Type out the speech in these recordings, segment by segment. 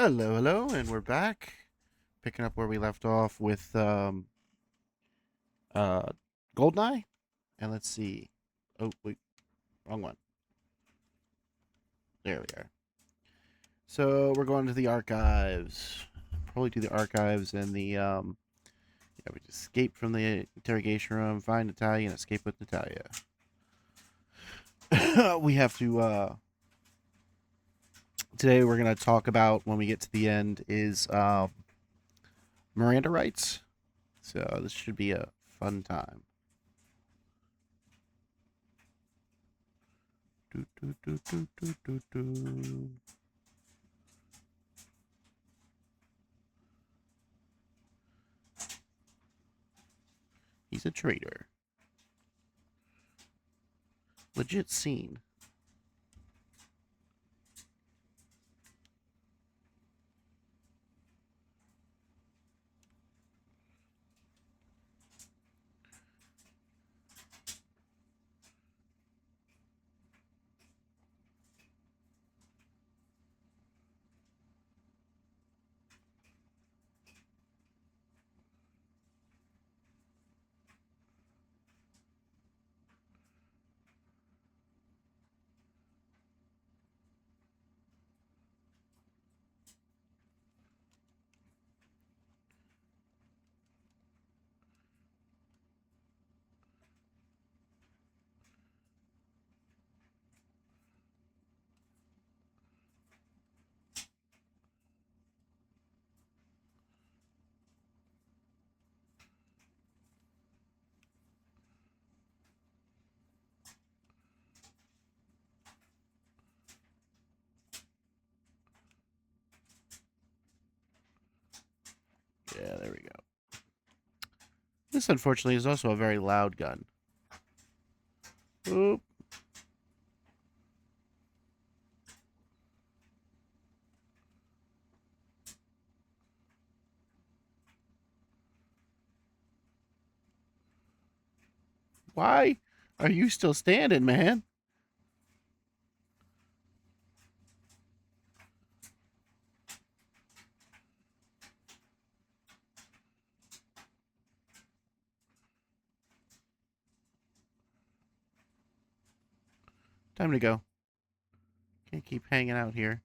Hello, hello, and we're back, picking up where we left off with uh Goldeneye, and let's see. Oh wait, wrong one. There we are. So we're going to the archives. Probably to the archives and the yeah, we just escape from the interrogation room, find Natalia, and escape with Natalia. We have to today we're gonna talk about when we get to the end is Miranda rights. So this should be a fun time. Do, do, do, do, do, do, do. He's a traitor. Legit scene. Yeah, there we go. This, unfortunately, is also a very loud gun. Oop. Why are you still standing, man? Time to go. Can't keep hanging out here.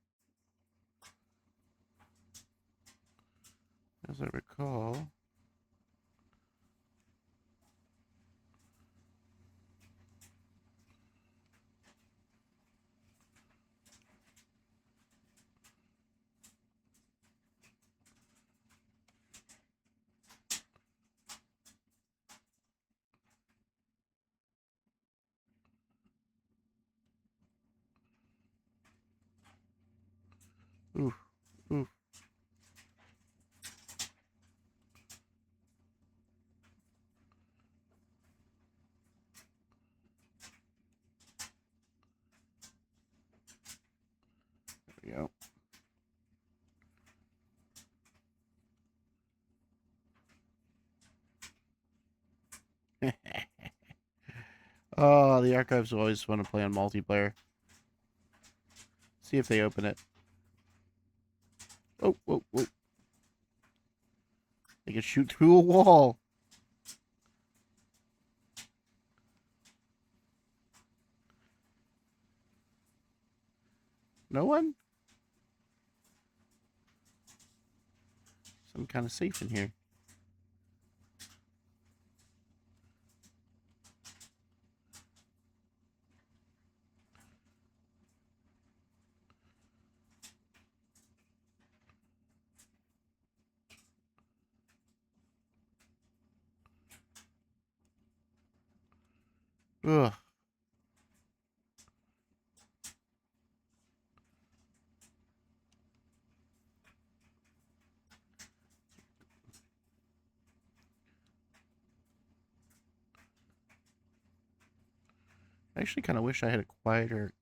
As I recall. Oof. Oof. There we go. Oh, the archives always want to play on multiplayer. See if they open it. Oh, whoa, whoa. They can shoot through a wall. No one? Some kind of safe in here. Ugh. I actually kind of wish I had a quieter.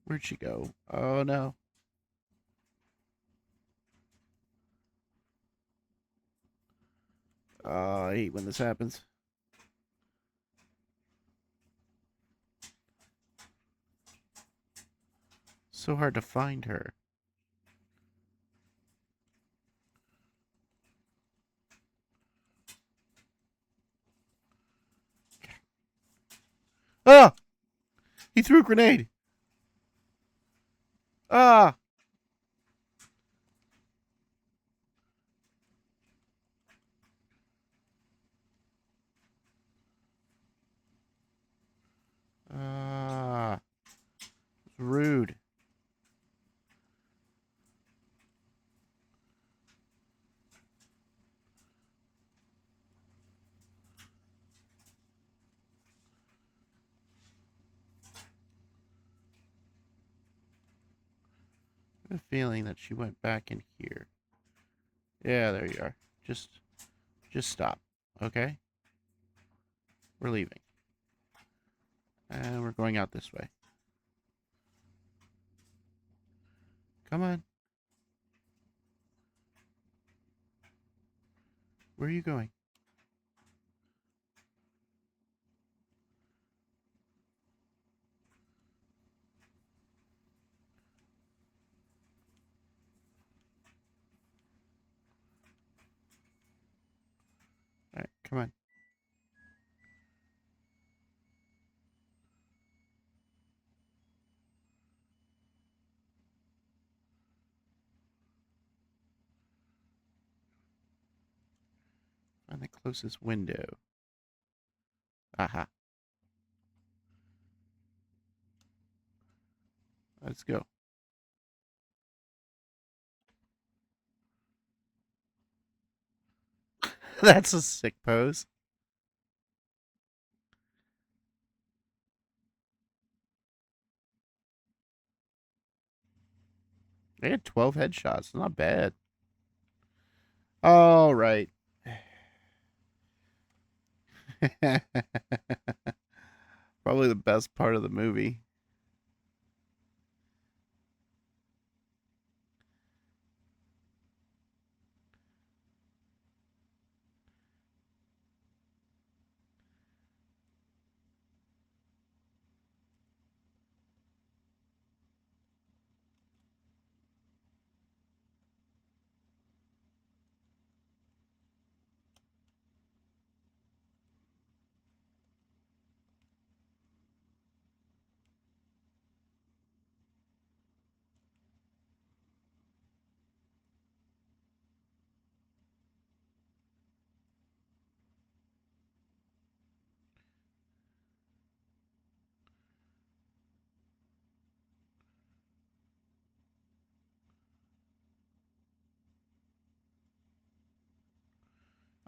Where'd she go? Oh, no. Oh, I hate when this happens. So hard to find her. Ah! He threw a grenade. Ah! Ah! Rude. I have a feeling that she went back in here. Yeah, there you are. Just stop. Okay? We're leaving. And we're going out this way. Come on. Where are you going? Alright, come on. Find the closest window. Aha. Let's go. That's a sick pose. They had 12 headshots. Not bad. All right. Probably the best part of the movie.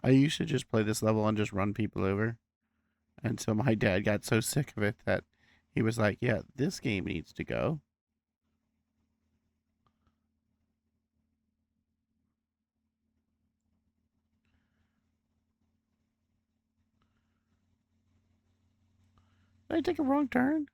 I used to just play this level and just run people over until my dad got so sick of it that he was like, yeah, this game needs to go. Did I take a wrong turn?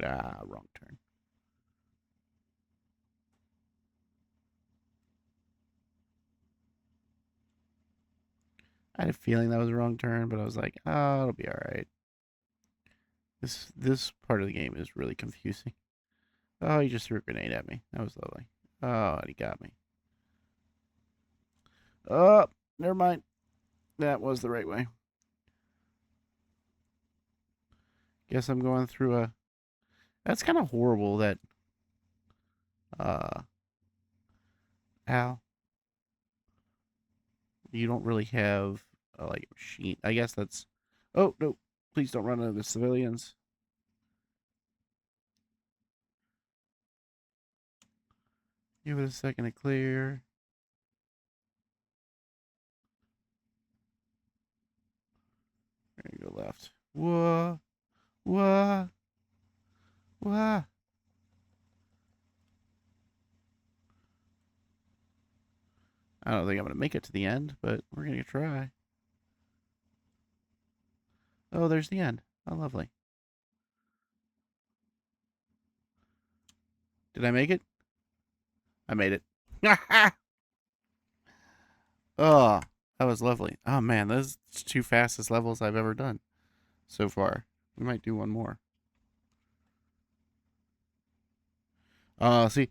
Ah, wrong turn. I had a feeling that was a wrong turn, but I was like, oh, it'll be all right. This part of the game is really confusing. Oh, he just threw a grenade at me. That was lovely. Oh, and he got me. Oh, never mind. That was the right way. Guess I'm going through a. That's kind of horrible that. Uh. Ow. you don't really have like a machine. I guess that's. Oh no! Please don't run into the civilians. Give it a second to clear. There you go, left. Whoa, whoa, whoa. I don't think I'm gonna make it to the end, but we're gonna try. Oh, there's the end. Oh, lovely. Did I make it? I made it. Oh, that was lovely. Oh man, those two fastest levels I've ever done so far. We might do one more. See,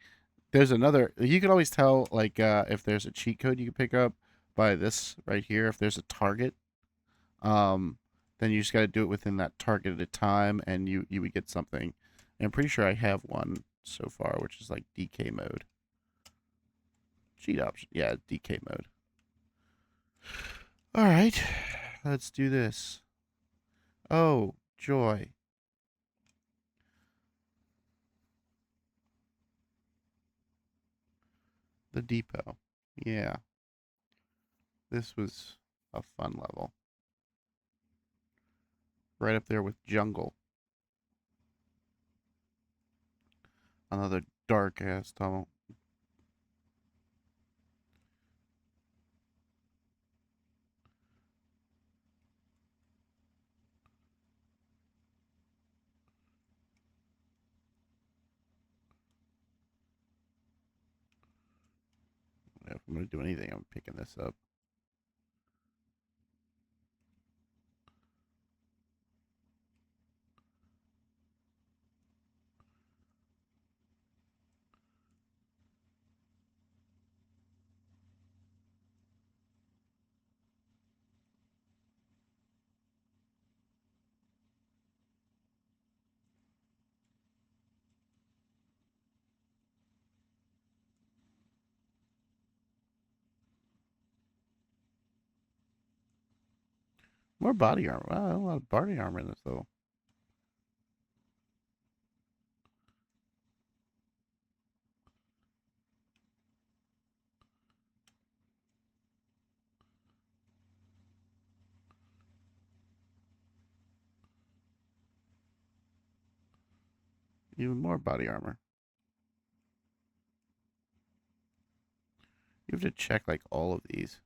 there's another. You can always tell, like, if there's a cheat code you can pick up by this right here. If there's a target, um, then you just got to do it within that targeted time, and you would get something. And I'm pretty sure I have one so far, which is like DK mode. Cheat option, yeah, DK mode. All right, let's do this. Oh, joy. The depot. Yeah, this was a fun level. Right up there with jungle. Another dark ass tunnel. If I'm gonna do anything, I'm picking this up. More body armor. Wow, a lot of body armor in this though. Even more body armor. You have to check like all of these.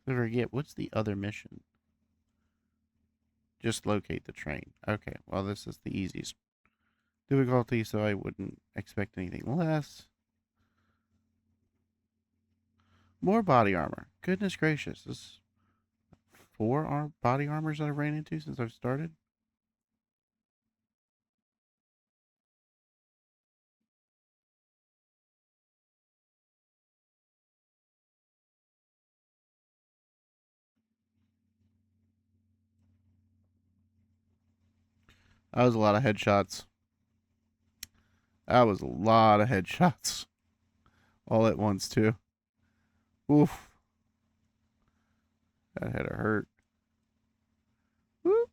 I forget what's the other mission. Just locate the train. Okay, well this is the easiest difficulty, so I wouldn't expect anything less. More body armor. Goodness gracious, this four body armors that I've ran into since I've started. That was a lot of headshots. That was a lot of headshots. All at once too. Oof. That had to hurt. Whoop.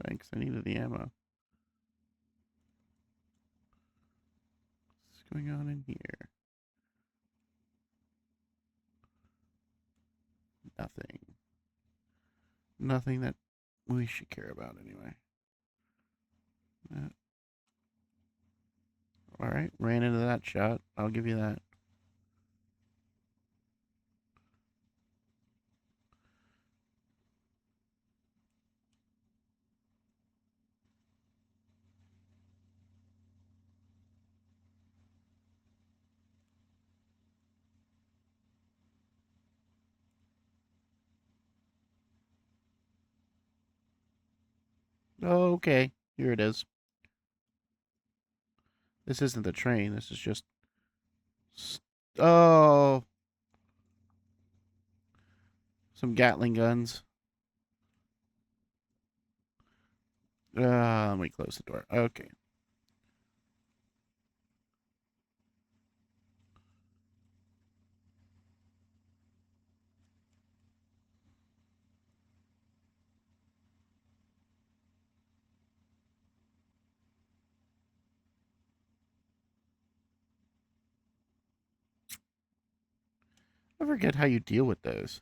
Thanks, I needed the ammo. What's going on in here? Nothing. Nothing that we should care about anyway. All right, ran into that shot. I'll give you that. Okay, here it is. This isn't the train. This is just... Oh, some Gatling guns. Let me close the door. Okay. I forget how you deal with those.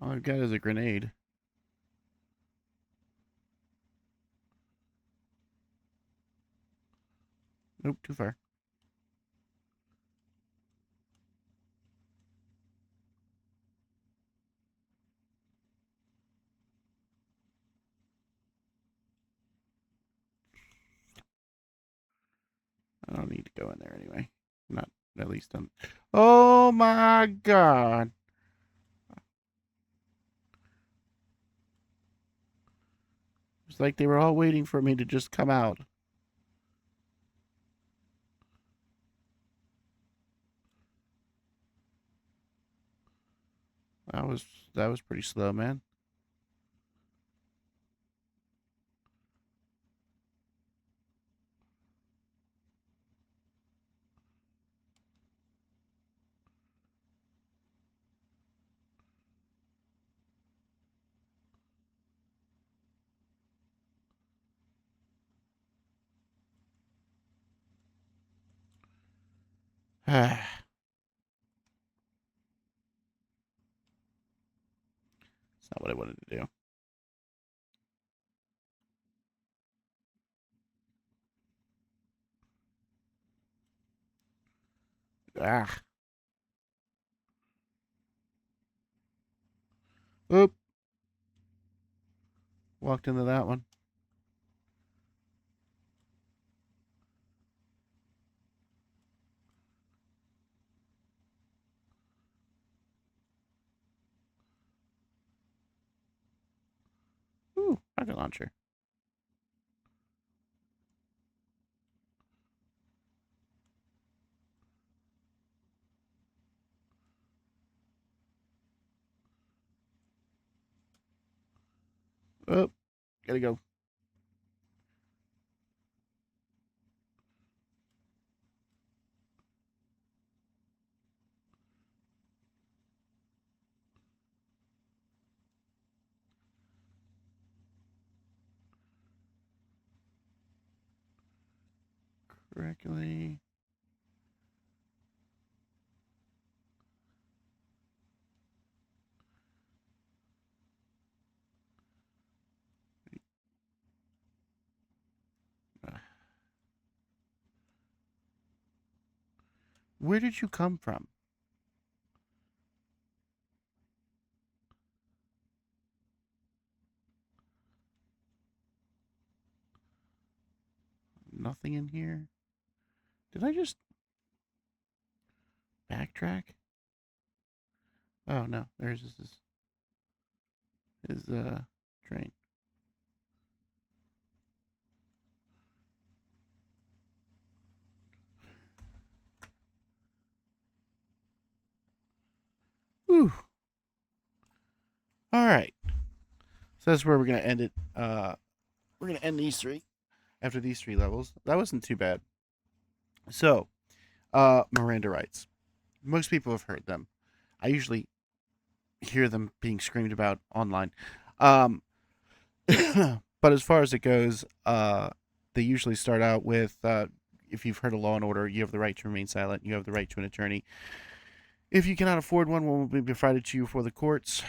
All I've got is a grenade. Nope, too far. I don't need to go in there anyway. Not at least on. Oh my god! It's like they were all waiting for me to just come out. That was that was pretty slow, man. It's not what I wanted to do. Ah. Oop. Walked into that one. Ooh, rocket launcher. Oh, gotta go. Correctly. Where did you come from? Nothing in here. Did I just backtrack? Oh no, there's his train. Whew. All right. So that's where we're gonna end it. We're gonna end these three after these three levels. That wasn't too bad. So, Miranda writes. Most people have heard them. I usually hear them being screamed about online. Um, but as far as it goes, they usually start out with if you've heard of Law and Order, you have the right to remain silent. You have the right to an attorney. If you cannot afford one will be provided to you for the courts.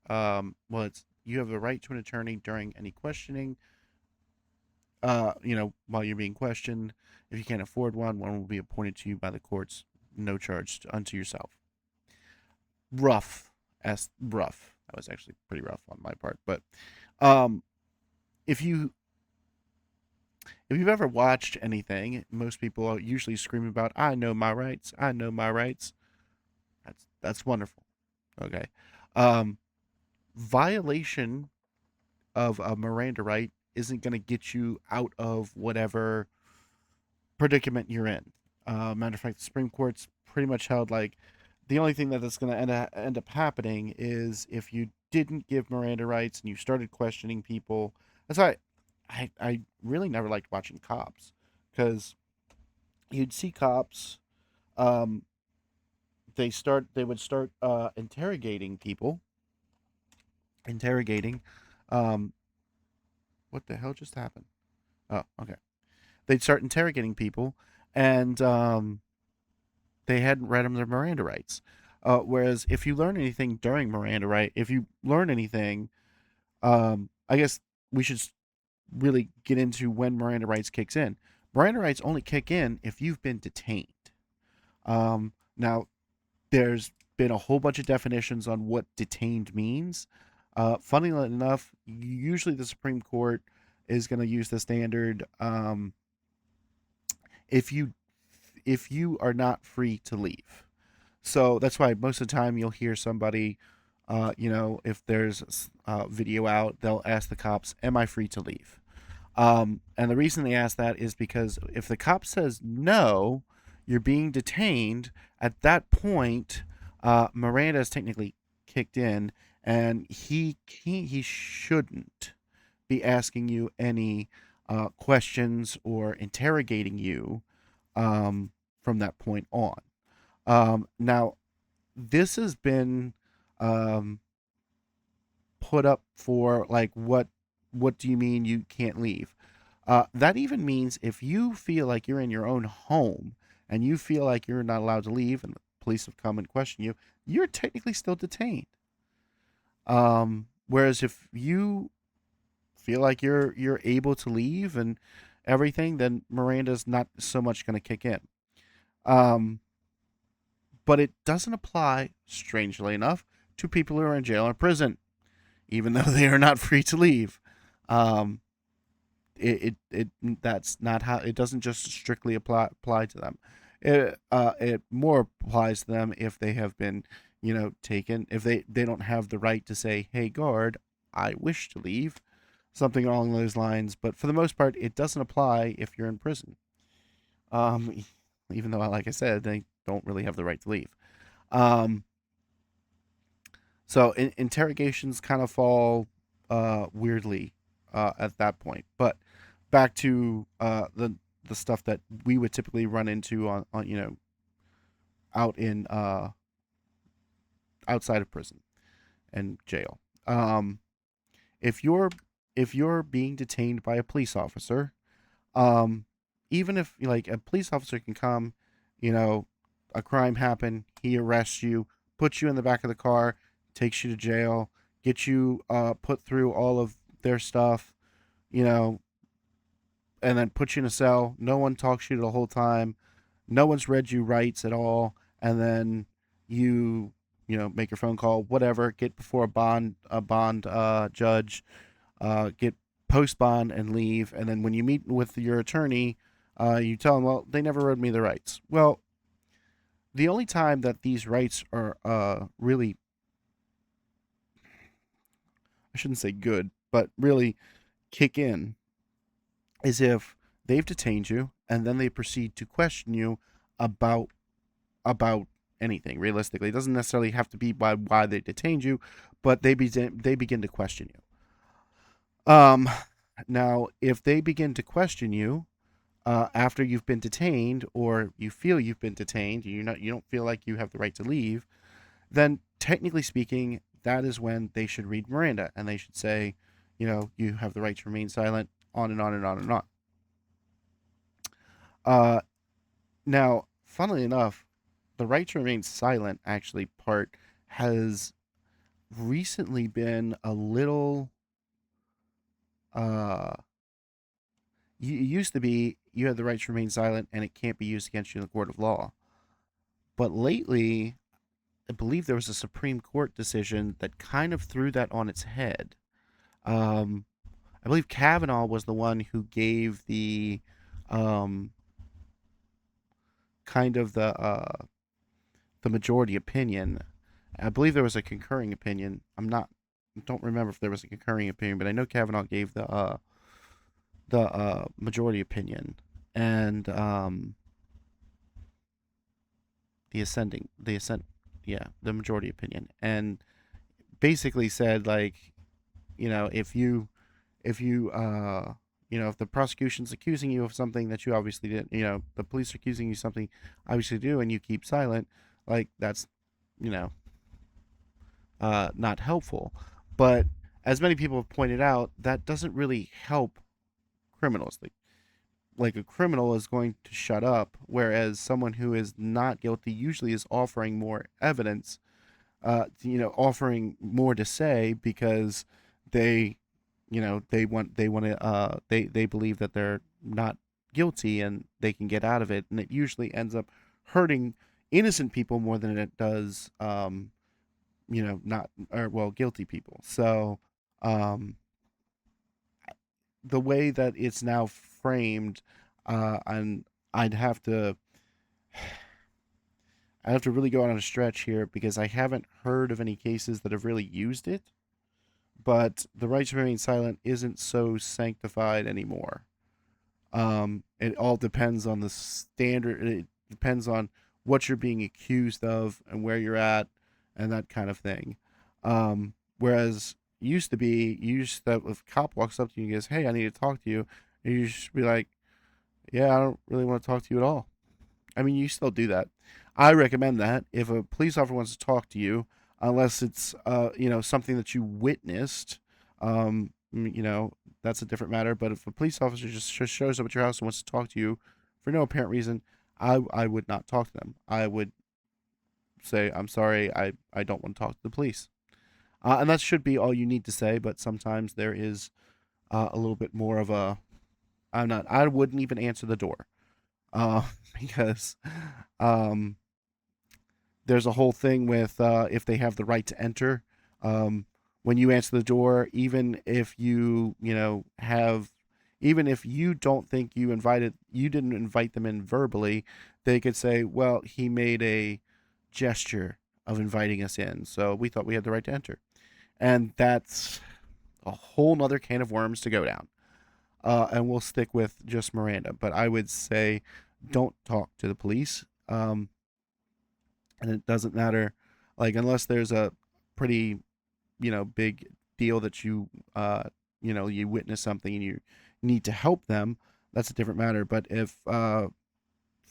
Well, it's you have the right to an attorney during any questioning. While you're being questioned, if you can't afford one will be appointed to you by the courts, no charge unto yourself. Rough, as rough. That was actually pretty rough on my part, but um, if you if you've ever watched anything, most people are usually screaming about, "I know my rights. I know my rights." That's wonderful. Okay. Um, Violation of a Miranda right isn't going to get you out of whatever predicament you're in. Matter of fact, the Supreme Court's pretty much held like the only thing that's going to end up happening is if you didn't give Miranda rights and you started questioning people. That's why I really never liked watching cops because you'd see cops. Um, they would start interrogating people. Interrogating. Um, what the hell just happened? Oh, okay. They'd start interrogating people, and they hadn't read them their Miranda rights. Whereas if you learn anything during Miranda right, if you learn anything, I guess we should really get into when Miranda rights kicks in. Miranda rights only kick in if you've been detained. Now, there's been a whole bunch of definitions on what detained means. Funnily enough, usually the Supreme Court is going to use the standard if you are not free to leave. So that's why most of the time you'll hear somebody, if there's video out, they'll ask the cops, "Am I free to leave?" And the reason they ask that is because if the cop says no, you're being detained. At that point, Miranda is technically kicked in, and he shouldn't be asking you any questions or interrogating you from that point on. Now, this has been um, put up for like what do you mean you can't leave? That even means if you feel like you're in your own home and you feel like you're not allowed to leave and the police have come and questioned you, you're technically still detained. Whereas if you feel like you're able to leave and everything, then Miranda's not so much going to kick in. Um, but it doesn't apply, strangely enough, to people who are in jail or prison, even though they are not free to leave. Um, it that's not how it doesn't just strictly apply to them. It more applies to them if they have been taken, if they don't have the right to say, "Hey guard, I wish to leave," something along those lines. But for the most part, it doesn't apply if you're in prison. um Even though, like I said, they don't really have the right to leave. um so interrogations kind of fall weirdly at that point. But back to the stuff that we would typically run into on out in outside of prison and jail. Um, if you're being detained by a police officer, um, even if like a police officer can come, you know, a crime happened, he arrests you, puts you in the back of the car, takes you to jail, gets you put through all of their stuff, you know, and then puts you in a cell. No one talks to you the whole time. No one's read you rights at all, and then make your phone call, whatever, get before a bond judge, get post bond and leave, and then when you meet with your attorney, you tell them, well, they never read me the rights. Well, the only time that these rights are really, I shouldn't say good, but really kick in is if they've detained you and then they proceed to question you about about anything. Realistically, it doesn't necessarily have to be by why they detained you, but they begin to question you. Now, if they begin to question you after you've been detained, or you feel you've been detained, you don't feel like you have the right to leave, then technically speaking, that is when they should read Miranda and they should say, you have the right to remain silent, on and on and on and on. Uh, Now, funnily enough, the right to remain silent actually part has recently been a little uh it used to be you had the right to remain silent and it can't be used against you in the court of law. But lately, I believe there was a Supreme Court decision that kind of threw that on its head. Um I believe Kavanaugh was the one who gave the um kind of the majority opinion, I believe there was a concurring opinion. Don't remember if there was a concurring opinion, but I know Kavanaugh gave the majority opinion, and the assent, yeah, the majority opinion, and basically said, like, if you if the prosecution's accusing you of something that you obviously didn't, the police are accusing you of something obviously do, and you keep silent, like, that's, you know not helpful. But as many people have pointed out, that doesn't really help criminals. Like a criminal is going to shut up, whereas someone who is not guilty usually is offering more evidence, offering more to say, because they, they believe that they're not guilty and they can get out of it, and it usually ends up hurting innocent people more than it does, not, or, well, guilty people. So, um, the way that it's now framed, and I'd have to really go on a stretch here because I haven't heard of any cases that have really used it. But the right to remain silent isn't so sanctified anymore. It all depends on the standard. It depends on what you're being accused of and where you're at, and that kind of thing. Whereas used to be, you used to, if a cop walks up to you and goes, "Hey, I need to talk to you," and you should be like, "Yeah, I don't really want to talk to you at all." I mean, you still do that. I recommend that if a police officer wants to talk to you, unless it's something that you witnessed, that's a different matter. But if a police officer just shows up at your house and wants to talk to you for no apparent reason, I would not talk to them. I would say, "I'm sorry, I don't want to talk to the police," and that should be all you need to say. But sometimes there is a little bit more of a, I wouldn't even answer the door, uh, because um, there's a whole thing with, if they have the right to enter. Um, when you answer the door, even if even if you don't think you didn't invite them in verbally, they could say, "Well, he made a gesture of inviting us in, so we thought we had the right to enter," and that's a whole nother can of worms to go down. And we'll stick with just Miranda. But I would say, don't talk to the police. And it doesn't matter, like, unless there's a pretty, big deal that you witness something and you need to help them. That's a different matter. But if for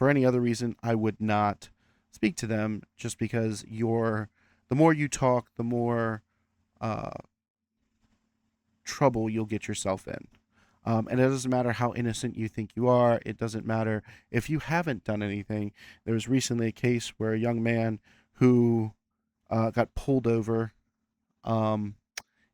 any other reason, I would not speak to them, just because the more you talk, the more uh, trouble you'll get yourself in. And it doesn't matter how innocent you think you are. It doesn't matter if you haven't done anything. There was recently a case where a young man who got pulled over. Um,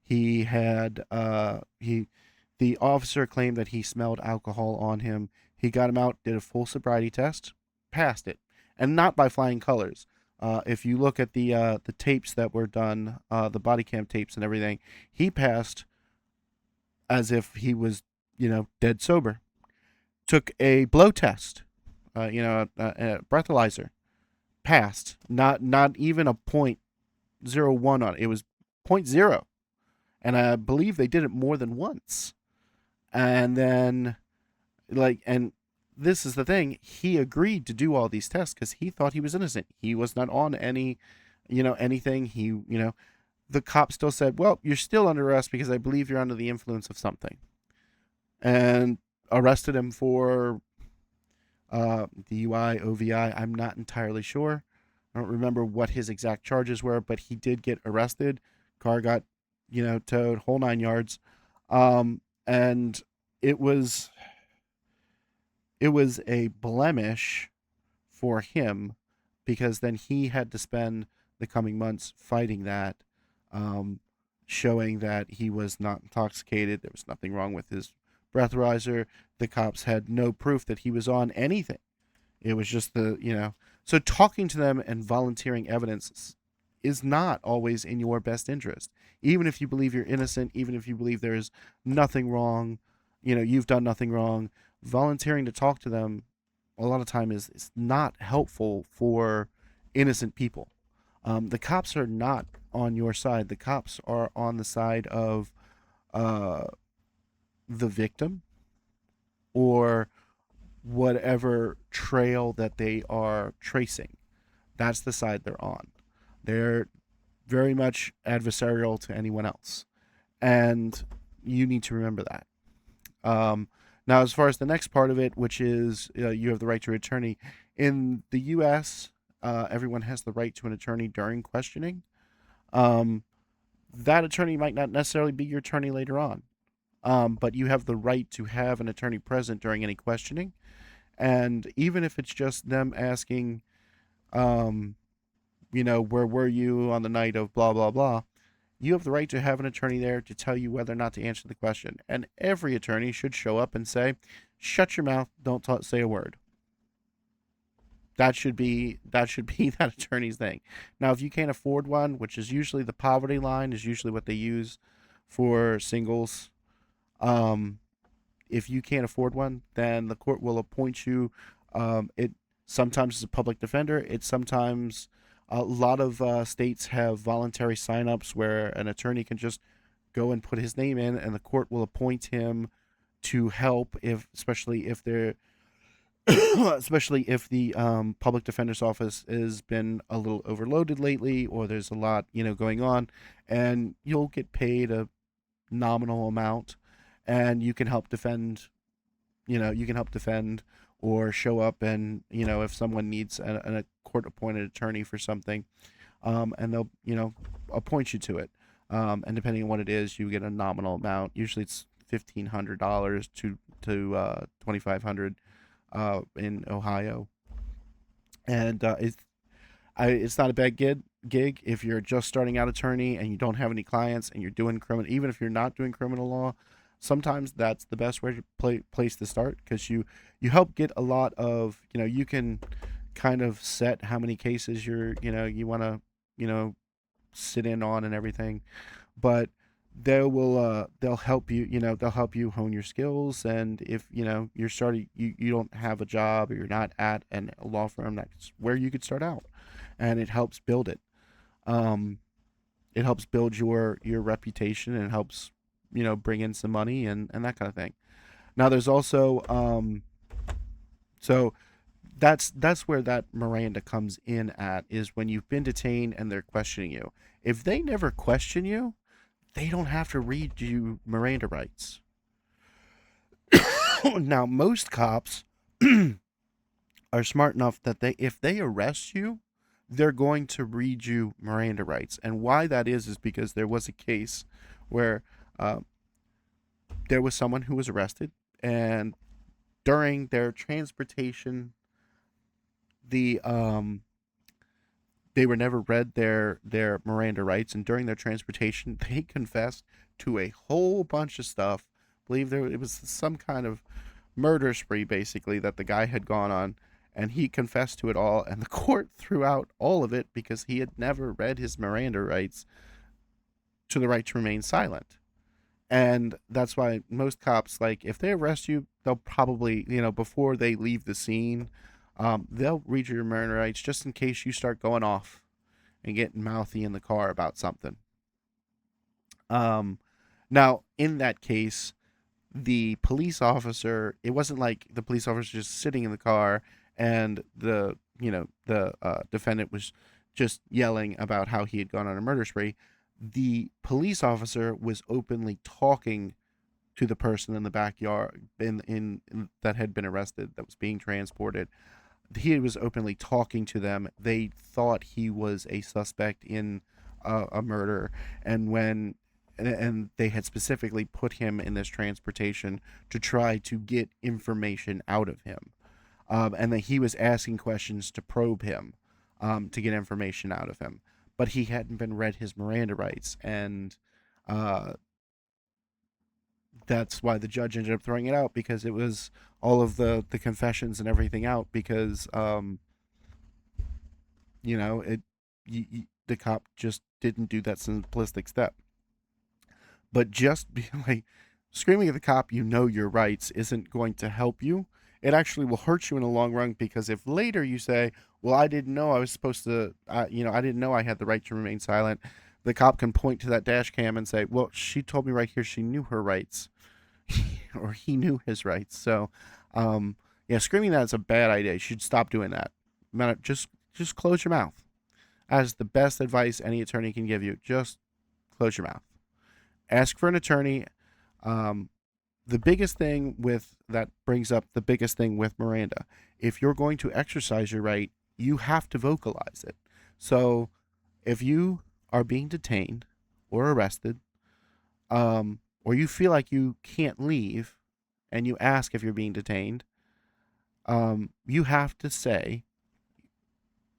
he had the officer claimed that he smelled alcohol on him. He got him out, did a full sobriety test, passed it, and not by flying colors. If you look at the tapes that were done, the body cam tapes and everything, he passed as if he was, dead sober. Took a blow test, a breathalyzer, passed. Not even a .01 on it. It was .0, and I believe they did it more than once. And then, and this is the thing, he agreed to do all these tests because he thought he was innocent. He was not on any, anything. The cop still said, "Well, you're still under arrest because I believe you're under the influence of something," and arrested him for DUI, OVI. I'm not entirely sure. I don't remember what his exact charges were, but he did get arrested. Car got, towed, whole 9 yards. And it was a blemish for him, because then he had to spend the coming months fighting that, showing that he was not intoxicated. There was nothing wrong with his breathalyzer. The cops had no proof that he was on anything. It was just so talking to them and volunteering evidence is not always in your best interest. Even if you believe you're innocent, even if you believe there's nothing wrong, you've done nothing wrong, volunteering to talk to them a lot of time is not helpful for innocent people. The cops are not on your side. The cops are on the side of uh, the victim or whatever trail that they are tracing. That's the side they're on. They're very much adversarial to anyone else. And you need to remember that. Now, as far as the next part of it, which is you have the right to an attorney, in the U.S., everyone has the right to an attorney during questioning. Um, that attorney might not necessarily be your attorney later on, but you have the right to have an attorney present during any questioning. And even if it's just them asking, um, where were you on the night of blah, blah, blah, you have the right to have an attorney there to tell you whether or not to answer the question. And every attorney should show up and say, shut your mouth, don't say a word. That should be that attorney's thing. Now, if you can't afford one, which is usually the poverty line, is usually what they use for singles. Um, if you can't afford one, then the court will appoint you. It sometimes is a public defender. It sometimes a lot of states have voluntary signups where an attorney can just go and put his name in, and the court will appoint him to help if, especially if they're especially if the public defender's office has been a little overloaded lately, or there's a lot going on, and you'll get paid a nominal amount, and you can help defend. You can help defend or show up, and if someone needs a court appointed attorney for something, and they'll appoint you to it, and depending on what it is, you get a nominal amount. Usually it's $1,500 to 2,500 in Ohio, and it's not a bad gig if you're just starting out attorney and you don't have any clients and you're doing criminal. Even if you're not doing criminal law, sometimes that's the best way to place to start, because you help get a lot of you can kind of set how many cases you want to sit in on and everything, but they'll help they'll help you hone your skills. And if you're starting, you don't have a job, or you're not at a law firm, that's where you could start out, and it helps build it. um it helps build your reputation, and it helps bring in some money and that kind of thing. Now there's also so that's where that Miranda comes in at, is when you've been detained and they're questioning you. If they never question you, they don't have to read you Miranda rights. Now, most cops are smart enough that if they arrest you, they're going to read you Miranda rights. And why that is because there was a case where uh, there was someone who was arrested, and during their transportation, the they were never read their Miranda rights, and during their transportation, they confessed to a whole bunch of stuff. I believe it was some kind of murder spree, basically, that the guy had gone on, and he confessed to it all, and the court threw out all of it because he had never read his Miranda rights to the right to remain silent. And that's why most cops, like, if they arrest you, they'll probably, before they leave the scene, they'll read your Miranda rights just in case you start going off and getting mouthy in the car about something. Um, Now, in that case, the police officer, it wasn't like the police officer just sitting in the car and the defendant was just yelling about how he had gone on a murder spree. The police officer was openly talking to the person in the backyard in that had been arrested, that was being transported. He was openly talking to them. They thought he was a suspect in a murder, and they had specifically put him in this transportation to try to get information out of him, and that he was asking questions to probe him, to get information out of him, but he hadn't been read his Miranda rights, and uh, that's why the judge ended up throwing it out, because it was all of the confessions and everything out, because it the cop just didn't do that simplistic step. But just be like, screaming at the cop, your rights, isn't going to help you. it actually will hurt you in the long run, because if later you say, well, I didn't know I was supposed to, I didn't know I had the right to remain silent, the cop can point to that dash cam and say, well, she told me right here she knew her rights, or he knew his rights. So, yeah, screaming that is a bad idea. You should stop doing that. Just close your mouth. That is the best advice any attorney can give you. Just close your mouth. Ask for an attorney. Um, the biggest thing with that brings up the biggest thing with Miranda. If you're going to exercise your right, you have to vocalize it. So if you are being detained or arrested, or you feel like you can't leave and you ask if you're being detained, you have to say,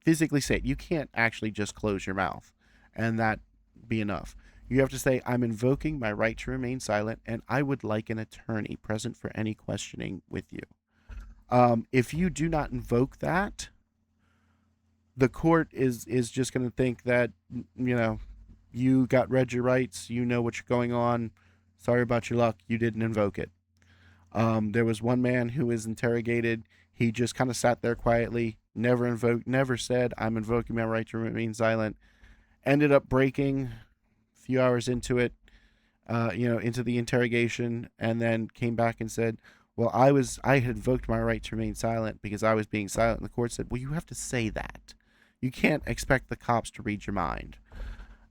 physically say it. You can't actually just close your mouth and that be enough. You have to say, I'm invoking my right to remain silent, and I would like an attorney present for any questioning with you. If you do not invoke that, the court is just going to think that, you got read your rights, you know what's going on. Sorry about your luck, you didn't invoke it. There was one man who was interrogated. He just kind of sat there quietly, never said, I'm invoking my right to remain silent. Ended up breaking a few hours into it, into the interrogation, and then came back and said, well, I had invoked my right to remain silent because I was being silent. And the court said, well, you have to say that. You can't expect the cops to read your mind,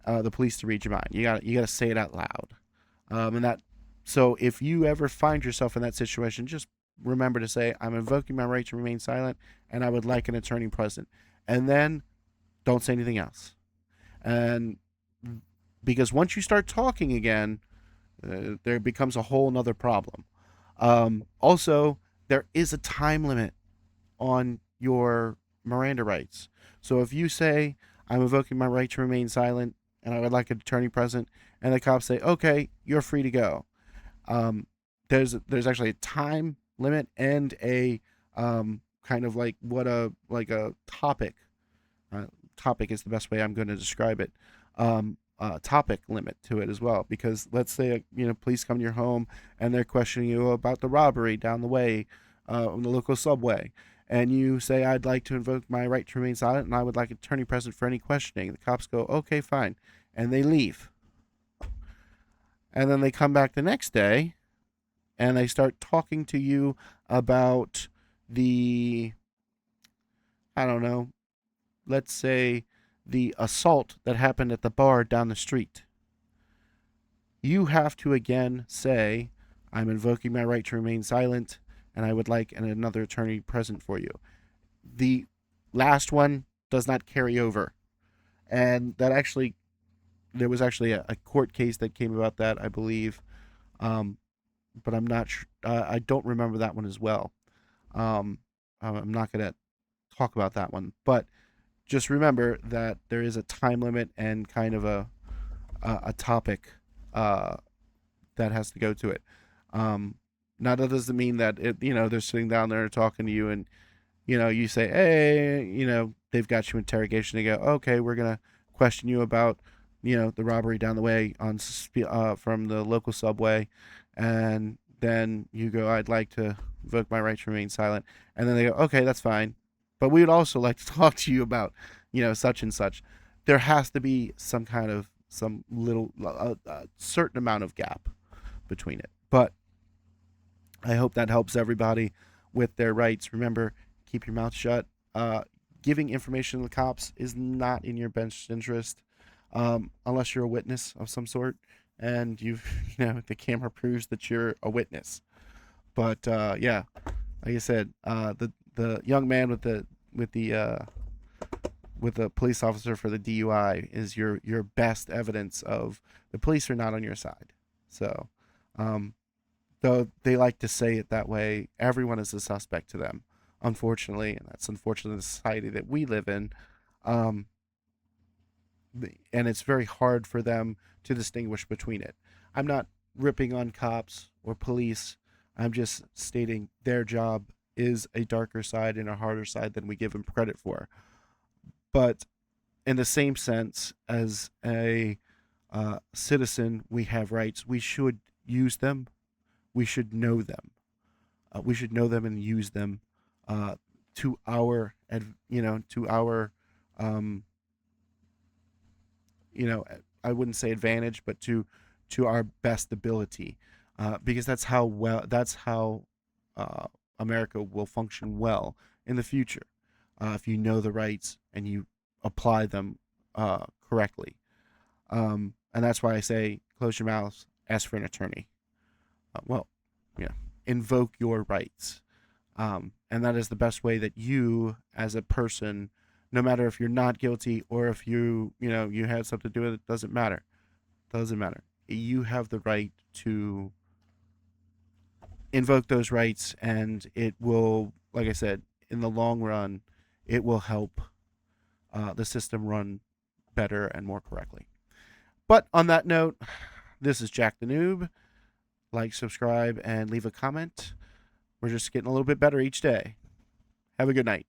the police to read your mind. You got to say it out loud. So if you ever find yourself in that situation, just remember to say, I'm invoking my right to remain silent, and I would like an attorney present. And then don't say anything else. And because once you start talking again, there becomes a whole nother problem. Also, there is a time limit on your Miranda rights. So if you say, I'm invoking my right to remain silent and I would like an attorney present, and the cops say, okay, you're free to go. There's actually a time limit and a kind of like a topic. Topic is the best way I'm going to describe it. Topic limit to it as well, because let's say police come to your home and they're questioning you about the robbery down the way on the local subway, and you say, I'd like to invoke my right to remain silent and I would like an attorney present for any questioning. The cops go, okay, fine, and they leave. And then they come back the next day and they start talking to you about the, I don't know, let's say the assault that happened at the bar down the street. You have to again say, I'm invoking my right to remain silent and I would like another attorney present for you. The last one does not carry over. And there was actually a court case that came about that, I believe. But I'm not sure. I don't remember that one as well. I'm not going to talk about that one. But just remember that there is a time limit and kind of a topic that has to go to it. Now that doesn't mean that they're sitting down there talking to you and you say, hey, they've got you interrogation. They go, okay, we're gonna question you about the robbery down the way on from the local subway, and then you go, I'd like to invoke my right to remain silent, and then they go, okay, that's fine, but we would also like to talk to you about such and such. There has to be some little certain amount of gap between it. But I hope that helps everybody with their rights. Remember, keep your mouth shut. Giving information to the cops is not in your best interest, unless you're a witness of some sort, and the camera proves that you're a witness. But yeah, like I said, the young man with the police officer for the DUI is your best evidence of the police are not on your side. So, though they like to say it that way, everyone is a suspect to them, unfortunately, and that's unfortunately the society that we live in. And it's very hard for them to distinguish between it. I'm not ripping on cops or police. I'm just stating their job is a darker side and a harder side than we give them credit for. But in the same sense, as a citizen, we have rights. We should use them. We should know them. We should know them and use them to our, to our, um, I wouldn't say advantage, but to our best ability, because that's how America will function well in the future, if you know the rights and you apply them correctly. And that's why I say close your mouth, ask for an attorney. Well, invoke your rights. And that is the best way that you, as a person, no matter if you're not guilty or if you had something to do with it, doesn't matter. Doesn't matter. You have the right to invoke those rights, and it will, like I said, in the long run, it will help the system run better and more correctly. But on that note, this is Jack the Noob. Like, subscribe, and leave a comment. We're just getting a little bit better each day. Have a good night.